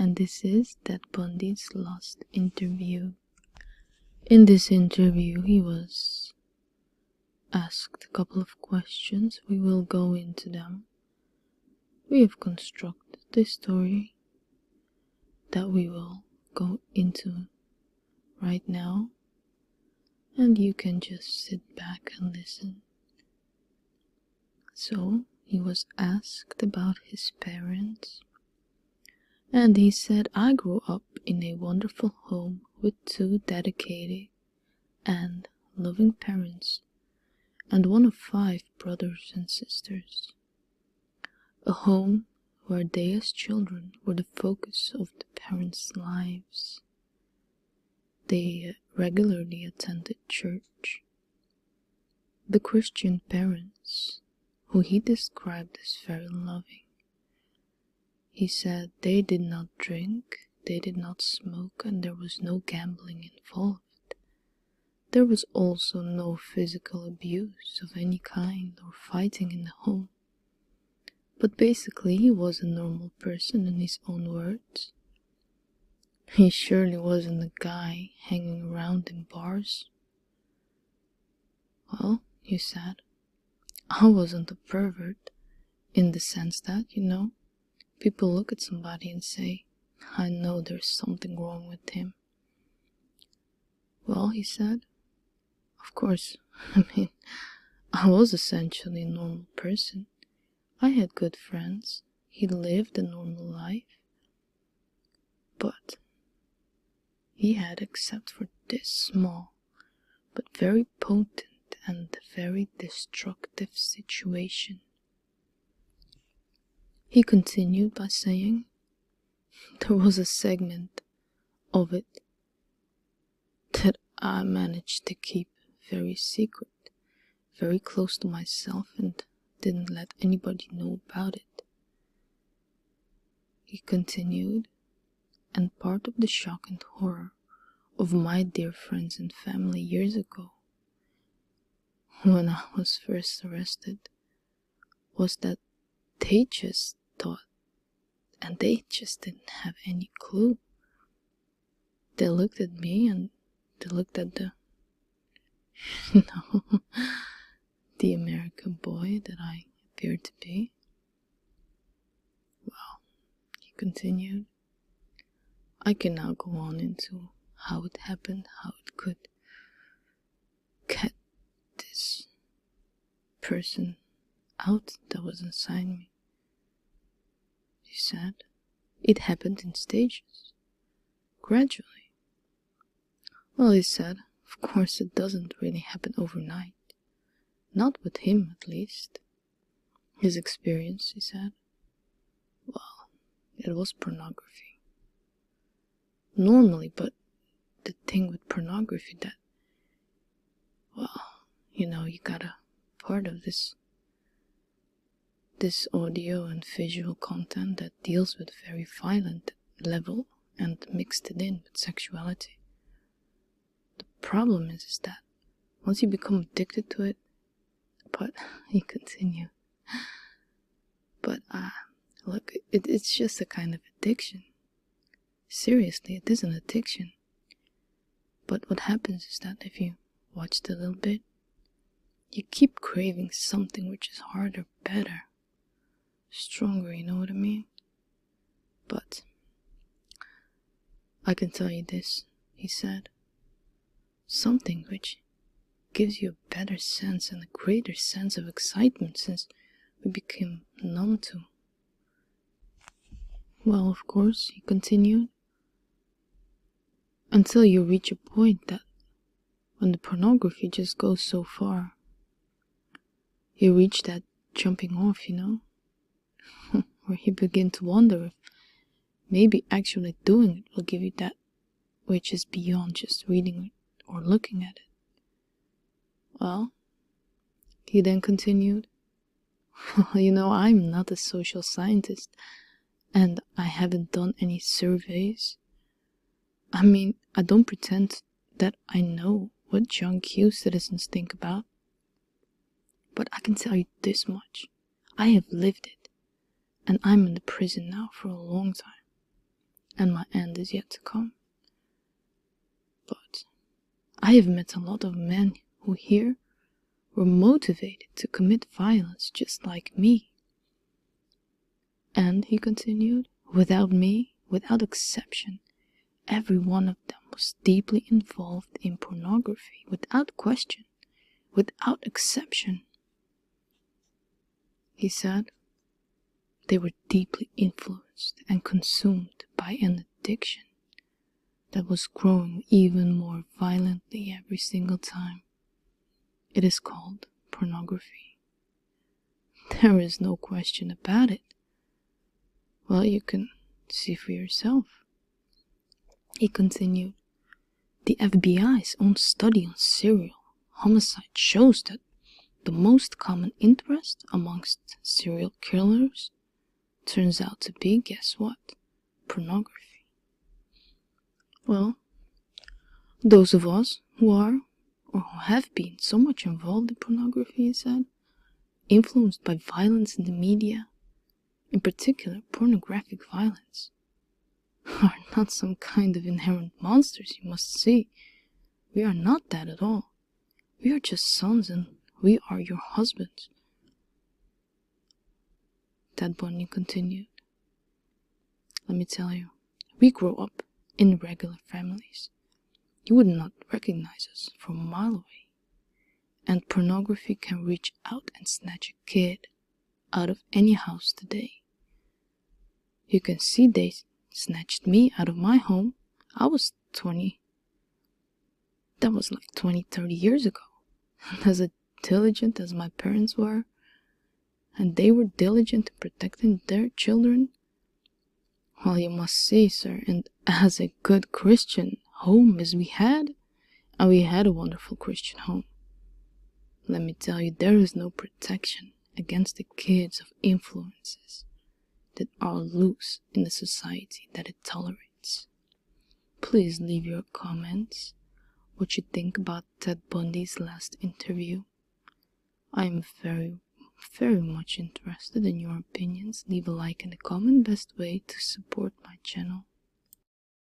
and this is Ted Bundy's last interview. In this interview, he was asked a couple of questions. We will go into them. We have constructed this story that we will go into right now, and you can just sit back and listen. So, he was asked about his parents, and he said, "I grew up in a wonderful home with 2 dedicated and loving parents, and one of 5 brothers and sisters. A home where they as children were the focus of the parents' lives. They regularly attended church. The Christian parents, who he described as very loving. He said they did not drink, they did not smoke, and there was no gambling involved. There was also no physical abuse of any kind or fighting in the home. But basically he was a normal person in his own words. He surely wasn't a guy hanging around in bars. Well, he said, I wasn't a pervert, in the sense that, people look at somebody and say, I know there's something wrong with him. Well, he said, of course, I was essentially a normal person. I had good friends. He lived a normal life. But he had, except for this small, but very potent and very destructive situation. He continued by saying, there was a segment of it that I managed to keep very secret, very close to myself, and didn't let anybody know about it. He continued, and part of the shock and horror of my dear friends and family years ago, when I was first arrested, was that they just thought, and they just didn't have any clue. They looked at me and they looked at the American boy that I appeared to be. Well, he continued, I can now go on into how it happened, how it could get this person out that was inside me. He said, it happened in stages, gradually. Well, he said, of course it doesn't really happen overnight. Not with him, at least. His experience, he said, well, it was pornography. Normally, but the thing with pornography that, well, you got a part of this audio and visual content that deals with very violent level and mixed it in with sexuality. The problem is that once you become addicted to it, but he continued, but look, it's just a kind of addiction. Seriously, it is an addiction. But what happens is that if you watch it a little bit, you keep craving something which is harder, better, stronger, you know what I mean? But I can tell you this, he said, something which gives you a better sense and a greater sense of excitement since we became numb to. Well, of course, he continued, until you reach a point that when the pornography just goes so far, you reach that jumping off, where you begin to wonder if maybe actually doing it will give you that which is beyond just reading it or looking at it. Well, he then continued, I'm not a social scientist, and I haven't done any surveys. I don't pretend that I know what John Q citizens think about. But I can tell you this much. I have lived it, and I'm in the prison now for a long time. and my end is yet to come. But I have met a lot of men who here were motivated to commit violence just like me. And, he continued, without me, without exception, every one of them was deeply involved in pornography, without question, without exception. He said they were deeply influenced and consumed by an addiction that was growing even more violently every single time. It is called pornography. There is no question about it. Well, you can see for yourself. He continued, the FBI's own study on serial homicide shows that the most common interest amongst serial killers turns out to be, guess what? Pornography. Well, those of us who are or who have been so much involved in pornography, he said, influenced by violence in the media, in particular pornographic violence, are not some kind of inherent monsters, you must see. We are not that at all. We are just sons and we are your husbands. Ted Bundy continued, let me tell you, we grow up in regular families. You would not recognize us from a mile away. And pornography can reach out and snatch a kid out of any house today. You can see they snatched me out of my home. I was 20. That was like 20, 30 years ago. As diligent as my parents were, and they were diligent in protecting their children, well, you must see, sir, and as a good Christian home as we had, and we had a wonderful Christian home, let me tell you, there is no protection against the kids of influences that are loose in the society that it tolerates. Please leave your comments, what you think about Ted Bundy's last interview. I am very much interested in your opinions. Leave a like and a comment, best way to support my channel.